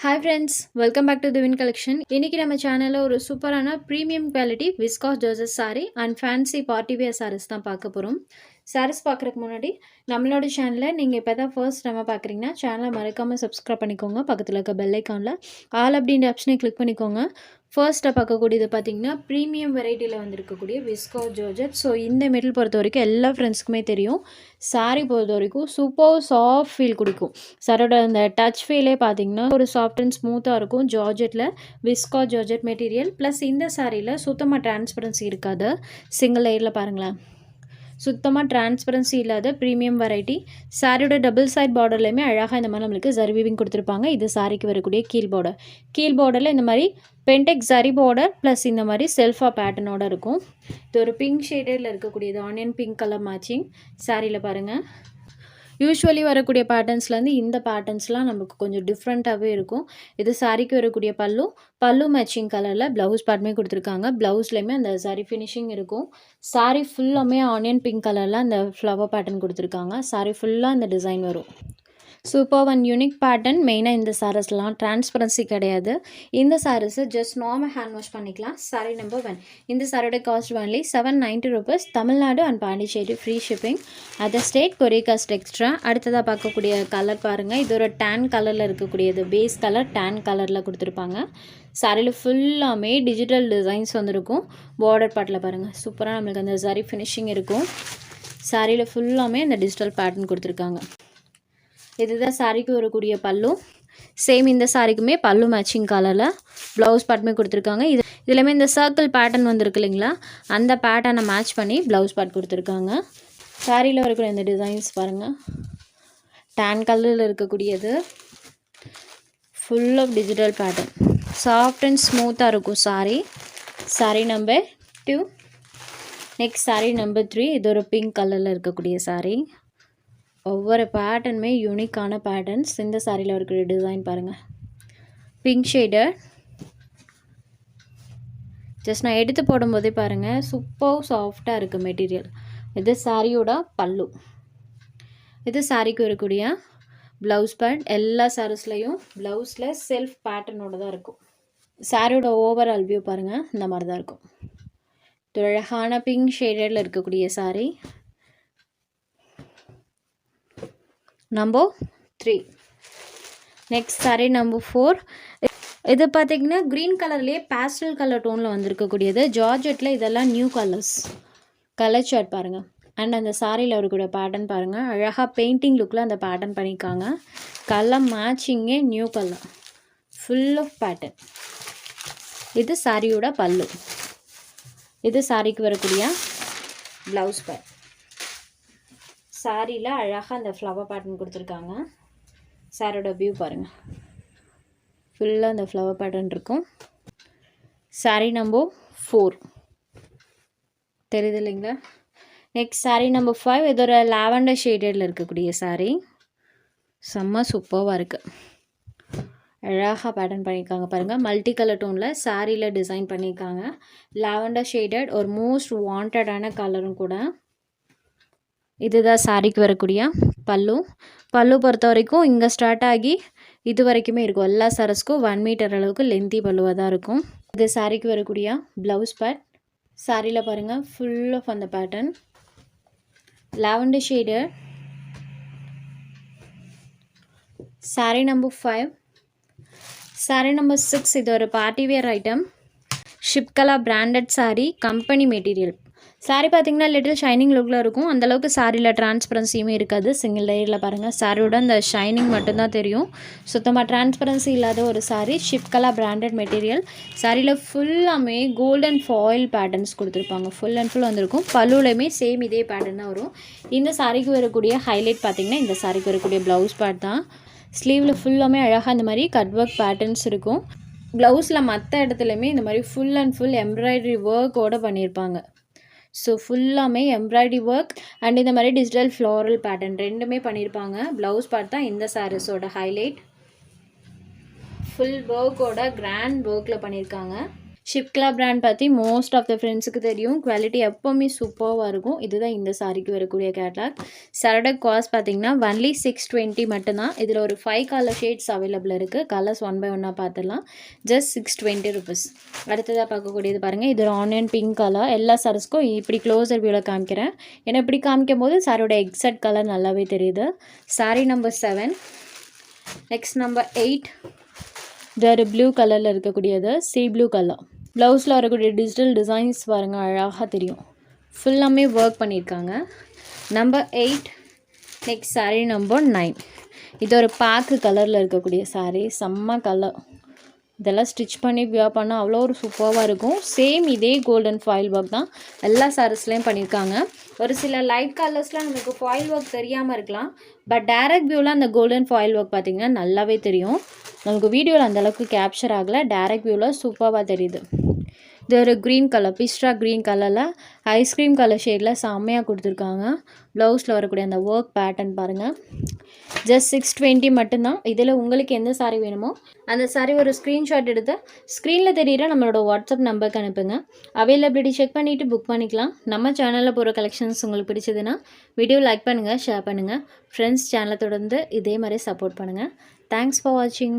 Hi friends, welcome back to the Win Collection. இன்னைக்கு நம்ம சேனல்ல ஒரு சூப்பரான premium quality viscose georgette saree and fancy party wear sarees தான் பார்க்க போறோம். sarees பார்க்கறதுக்கு முன்னாடி நம்மளோட சேனலை நீங்கள் இப்போ தான் ஃபர்ஸ்ட் நம்ம பார்க்குறீங்கன்னா சேனலை மறக்காமல் சப்ஸ்கிரைப் பண்ணிக்கோங்க. பக்கத்தில் இருக்க பெல் ஐக்கானில் ஆல் அப்படின்ற ஆப்ஷனை கிளிக் பண்ணிக்கோங்க. ஃபர்ஸ்ட்டாக பார்க்கக்கூடியது பார்த்தீங்கன்னா ப்ரீமியம் வெரைட்டியில் வந்திருக்கக்கூடிய விஸ்காஸ் ஜார்ஜெட். ஸோ இந்த மெட்டல் பொறுத்த வரைக்கும் எல்லா ஃப்ரெண்ட்ஸ்க்குமே தெரியும். சாரீ பொறுத்த வரைக்கும் சூப்பர் சாஃப்ட் ஃபீல் கொடுக்கும். சாரோட அந்த டச் ஃபீலே பார்த்தீங்கன்னா ஒரு சாஃப்ட் அண்ட் ஸ்மூத்தாக இருக்கும். ஜார்ஜெட்டில் விஸ்காஸ் ஜார்ஜெட் மெட்டீரியல் ப்ளஸ் இந்த சாரியில் சுத்தமாக டிரான்ஸ்பரன்சி இருக்காது. சிங்கிள் லேயரில் பாருங்களேன், சுத்தமாக டிரான்ஸ்பரன்சி இல்லாத ப்ரீமியம் வெரைட்டி. சாரியோட டபுள் சைட் பார்டர்லையுமே அழகாக இந்த மாதிரி நம்மளுக்கு ஜரி வீவிங் கொடுத்துருப்பாங்க. இது சாரிக்கு வரக்கூடிய கீழ் பார்டரில் இந்த மாதிரி பென்டெக் ஜரி பார்டர் ப்ளஸ் இந்த மாதிரி செல்ஃபா பேட்டர்னோட இருக்கும். இது ஒரு பிங்க் ஷேடடில் இருக்கக்கூடியது, ஆனியன் பிங்க் கலர் மேட்சிங். சாரியில் பாருங்கள், யூஸ்வலி வரக்கூடிய பேட்டர்ன்ஸ்லேருந்து இந்த பேட்டர்ன்ஸ்லாம் நமக்கு கொஞ்சம் டிஃப்ரெண்ட்டாகவே இருக்கும். இது சாரிக்கு வரக்கூடிய பல்லு மேட்சிங் கலரில் ப்ளவுஸ் பார்ட்டுமே கொடுத்துருக்காங்க. ப்ளவுஸ்லேயுமே அந்த சாரி ஃபினிஷிங் இருக்கும். சாரி ஃபுல்லாமே ஆனியன் பிங்க் கலரில் அந்த ஃப்ளவர் பேட்டர்ன் கொடுத்துருக்காங்க. சாரி ஃபுல்லாக அந்த டிசைன் வரும். Super and unique pattern. மெயினாக இந்த சாரீஸ்லாம் டிரான்ஸ்பரன்சி கிடையாது. இந்த சாரீஸை ஜஸ்ட் நார்மல் ஹேண்ட் வாஷ் பண்ணிக்கலாம். சாரீ நம்பர் 1. இந்த சாரியோட cost only 790 rupees. Tamil Nadu and Pondicherry free shipping. Other state courier cost extra. அடுத்ததாக பார்க்கக்கூடிய கலர் பாருங்கள், இது ஒரு டேன் கலரில் இருக்கக்கூடியது. பேஸ் கலர் டேன் கலரில் கொடுத்துருப்பாங்க. சாரியில் ஃபுல்லாமே டிஜிட்டல் டிசைன்ஸ் வந்துருக்கும். பார்டர் பார்ட்டில் பாருங்கள், சூப்பராக நம்மளுக்கு அந்த சாரி ஃபினிஷிங் இருக்கும். சாரியில் ஃபுல்லாமே அந்த டிஜிட்டல் பேட்டர்ன் கொடுத்துருக்காங்க. இதுதான் சாரிக்கு வரக்கூடிய பல்லு. சேம் இந்த சாரிக்குமே பல்லு மேட்சிங் கலரில் ப்ளவுஸ் பார்ட்டுமே கொடுத்துருக்காங்க. இதுலேயுமே இந்த சர்க்கிள் பேட்டர்ன் வந்துருக்கு இல்லைங்களா, அந்த பேட்டர்னை மேட்ச் பண்ணி ப்ளவுஸ் பார்ட் கொடுத்துருக்காங்க. சாரியில் வரக்கூடிய இந்த டிசைன்ஸ் பாருங்கள், டேன் கலரில் இருக்கக்கூடியது. Full of digital pattern, soft and ஸ்மூத்தாக இருக்கும் sari number 2. Next sari number 3. இது ஒரு பிங்க் கலரில் இருக்கக்கூடிய சாரி. ஒவ்வொரு பேட்டர்னுமே யூனிக்கான பேட்டர்ன்ஸ். இந்த சாரியில் இருக்கிற டிசைன் பாருங்கள், பிங்க் ஷேடர். ஜஸ்ட் நான் எடுத்து போடும்போதே பாருங்கள், சூப்பர் சாஃப்டாக இருக்குது மெட்டீரியல். இது சாரியோட பல்லு. இது சாரிக்கு வரக்கூடிய ப்ளவுஸ் பேட். எல்லா சாரீஸ்லையும் ப்ளவுஸில் செல்ஃப் பேட்டர்னோட தான் இருக்கும். சாரியோட ஓவரால் வியூ பாருங்கள், இந்த மாதிரி தான் இருக்கும். இது அழகான பிங்க் ஷேடரில் இருக்கக்கூடிய sorry number 3. Next sari number 4. இது பார்த்திங்கன்னா க்ரீன் கலர்லேயே பேஸ்டல் கலர் டோனில் வந்திருக்கக்கூடியது. ஜார்ஜெட்டில் இதெல்லாம் நியூ கலர் சார்ட் பாருங்கள். அண்ட் அந்த சாரியில் இருக்கக்கூடிய பேட்டர்ன் பாருங்கள், அழகாக பெயிண்டிங் லுக்கில் அந்த பேட்டர்ன் பண்ணியிருக்காங்க. கலர் மேட்சிங்கே new colour, full of pattern. இது சாரியோட பல்லு. இது சாரிக்கு வரக்கூடிய ப்ளவுஸ் பேட். சாரியில் அழகாக அந்த ஃப்ளவர் பேட்டர்ன் கொடுத்துருக்காங்க. சாரியோட வியூ பாருங்கள், ஃபுல்லாக அந்த ஃப்ளவர் பேட்டர்ன் இருக்கும். சாரி நம்பர் 4 தெரியுது இல்லைங்களா. Next sari number 5. இது ஒரு லாவெண்டர் ஷேடடில் இருக்கக்கூடிய சாரி. செம்ம சூப்பராக இருக்குது. அழகாக பேட்டர்ன் பண்ணியிருக்காங்க பாருங்கள். மல்டி கலர் டோனில் சாரியில் டிசைன் பண்ணியிருக்காங்க. லாவெண்டர் ஷேடட் ஒரு மோஸ்ட் வாண்டடான கலரும் கூட. இதுதான் சாரிக்கு வரக்கூடிய பல்லு பொறுத்த வரைக்கும் இங்கே ஸ்டார்ட் ஆகி இது வரைக்குமே இருக்கும். எல்லா சாரீஸ்க்கும் 1 மீட்டர் அளவுக்கு லென்த்தி பல்லுவாக தான் இருக்கும். இது சாரிக்கு வரக்கூடிய ப்ளவுஸ் பேட். சாரியில் பாருங்கள், ஃபுல் ஆஃப் அந்த பேட்டர்ன் லாவெண்டர் ஷேடர். சாரி நம்பர் 5. சாரி நம்பர் 6. இது ஒரு பார்ட்டி வேர் ஐட்டம். ஷிப்கலா branded sari, company material. Sari பார்த்திங்கன்னா லிட்டில் ஷைனிங் லுக்கில் இருக்கும். அந்தளவுக்கு சாரியில் டிரான்ஸ்பரன்சியுமே இருக்காது. சிங்கிள் லேயரில் பாருங்கள், சாரியோட அந்த ஷைனிங் மட்டும்தான் தெரியும். சுத்தமாக டிரான்ஸ்பரன்சி இல்லாத ஒரு சாரி. ஷிப்கலா branded material. சாரியில் ஃபுல்லாமே கோல்டன் ஃபாயில் பேட்டர்ன்ஸ் கொடுத்துருப்பாங்க. ஃபுல் அண்ட் ஃபுல் வந்திருக்கும். பல்லுலையுமே சேம் இதே பேட்டர்ன் தான் வரும். இந்த சாரிக்கு வரக்கூடிய ஹைலைட் பார்த்திங்கன்னா இந்த சாரிக்கு வரக்கூடிய ப்ளவுஸ் பார்ட் தான். ஸ்லீவில் ஃபுல்லாமே அழகாக இந்த மாதிரி கட் ஒர்க் பேட்டர்ன்ஸ் இருக்கும். ப்ளவுஸில் மற்ற இடத்துலையுமே இந்த மாதிரி ஃபுல் அண்ட் ஃபுல் எம்ப்ராய்டரி ஒர்க்கோடு பண்ணியிருப்பாங்க. ஸோ ஃபுல்லாமே எம்ப்ராய்டரி ஒர்க் அண்ட் இந்த மாதிரி டிஜிட்டல் ஃப்ளோரல் பேட்டர்ன் ரெண்டுமே பண்ணியிருப்பாங்க. ப்ளவுஸ் பார்ட் தான் இந்த சாரீஸோட ஹைலைட். ஃபுல் ஒர்க்கோட கிராண்ட் ஒர்க்கில் பண்ணியிருக்காங்க. ஷிப்கலா பிராண்ட் பற்றி மோஸ்ட் ஆஃப் த ஃப்ரெண்ட்ஸுக்கு தெரியும். குவாலிட்டி எப்போவுமே சூப்பராக இருக்கும். இதுதான் இந்த சாரிக்கு வரக்கூடிய கேட்லாக். சாரோட காஸ்ட் பார்த்தீங்கன்னா ஒன்லி 620 மட்டும்தான். இதில் ஒரு 5 கலர் ஷேட்ஸ் அவைலபிள் இருக்குது. கலர்ஸ் ஒன் பை ஒன்னாக பார்த்துடலாம். Just 620 rupees. அடுத்ததாக பார்க்கக்கூடியது பாருங்கள். இது ஒரு ஆனியன் பிங்க் கலர். எல்லா சாரீஸ்க்கும் இப்படி க்ளோஸர் வியூவில் காமிக்கிறேன். ஏன்னா இப்படி காமிக்கும் போது சாரோட எக்ஸாக்ட் கலர் நல்லாவே தெரியுது. சாரீ நம்பர் 7. Next number 8. இது ஒரு ப்ளூ கலரில் இருக்கக்கூடியது. Sea blue colour. ப்ளவுஸில் வரக்கூடிய டிஜிட்டல் டிசைன்ஸ் பாருங்கள், அழகாக தெரியும். ஃபுல்லாமே ஒர்க் பண்ணியிருக்காங்க. நம்பர் 8. Next sari number 9. இது ஒரு பாக்கு கலரில் இருக்கக்கூடிய சாரீ. செம்ம கலர். இதெல்லாம் ஸ்டிச் பண்ணி வியர் பண்ணால் அவ்வளோ ஒரு சூப்பராக இருக்கும். சேம் இதே கோல்டன் ஃபாயில் ஒர்க் தான் எல்லா சாரீஸ்லேயும் பண்ணியிருக்காங்க. ஒரு சில லைட் கலர்ஸ்லாம் நமக்கு ஃபாயில் ஒர்க் தெரியாமல் இருக்கலாம். பட் டைரக்ட் வியூவில் அந்த கோல்டன் ஃபாயில் ஒர்க் பார்த்திங்கன்னா நல்லாவே தெரியும். நமக்கு வீடியோவில் அந்தளவுக்கு கேப்சர் ஆகலை. டைரக்ட் வியூவில் சூப்பராக தெரியுது. இது ஒரு க்ரீன் கலர், பிஸ்டா க்ரீன் கலரில் ஐஸ்கிரீம் கலர் ஷேடில் செம்மையாக கொடுத்துருக்காங்க. ப்ளவுஸில் வரக்கூடிய அந்த ஒர்க் பேட்டர்ன் பாருங்கள். ஜஸ்ட் 620 மட்டும்தான். இதில் உங்களுக்கு எந்த சாரீ வேணுமோ அந்த சாரீ ஒரு ஸ்க்ரீன்ஷாட் எடுத்து ஸ்க்ரீனில் தெரியிற நம்மளோட வாட்ஸ்அப் நம்பருக்கு அனுப்புங்க. அவைலபிலிட்டி செக் பண்ணிவிட்டு புக் பண்ணிக்கலாம். நம்ம சேனலில் போகிற கலெக்ஷன்ஸ் உங்களுக்கு பிடிச்சதுன்னா வீடியோ லைக் பண்ணுங்கள், ஷேர் பண்ணுங்கள். ஃப்ரெண்ட்ஸ் சேனலை தொடர்ந்து இதே மாதிரி சப்போர்ட் பண்ணுங்கள். தேங்க்ஸ் ஃபார் வாட்சிங்.